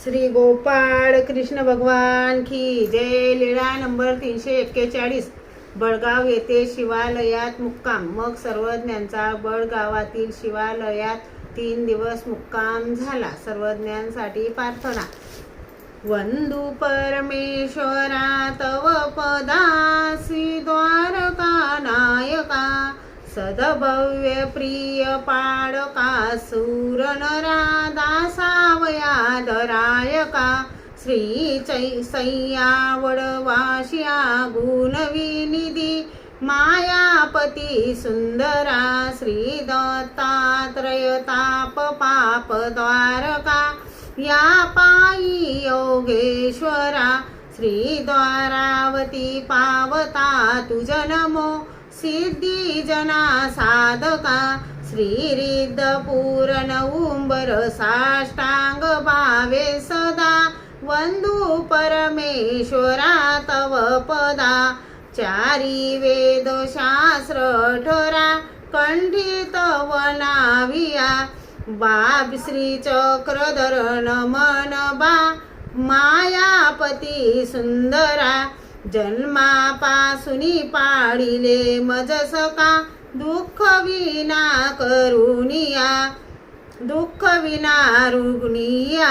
श्री गोपाळ कृष्ण भगवान की जय। लीळा नंबर 341। बळगाव येथे शिवालयात मुक्काम। मग सर्वज्ञांचा बळगावातील शिवालयात 3 दिवस मुक्काम झाला। सर्वज्ञांसाठी प्रार्थना। वंदू परमेश्वरा तव पदासी द्वारका नायका, सदभव्य प्रिय पाडका सूर नरा दासावया दरायका, श्री सय्यावडवाशिया गुणविनिधी मायापती सुंदरा, श्री दत्तात्रय ताप पाप द्वारका या पायी योगेश्वरा, श्री द्वारावती पावता तुझ नमो सिद्धी जना साधका, श्री रिद्ध पूर्ण उंबर साष्टांग भावे सदा, वंदू परमेश्वरा तव पदा, चारी वेद शास्त्र ठरा कंठित वनाविया, बाब श्री चक्रधर नमन बा मायापती सुंदरा, जन्मापासूनी पाडिले मजसका, दुःख विना करुणिया, दुःख विना रुग्णिया,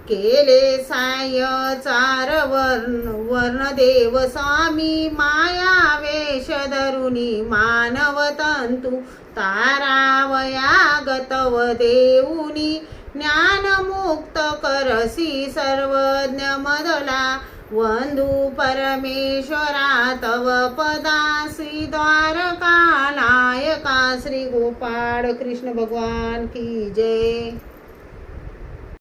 केले साय चार वर्णदेव स्वामी, माया वेश धरुणी मानव तंतू, तारावया गतव देऊनी, ज्ञानमुक्त करसी सर्वज्ञ मदला, वंदू परमेश्वरा तव पदासी द्वारका नायका। श्री गोपाळ कृष्ण भगवान की जय।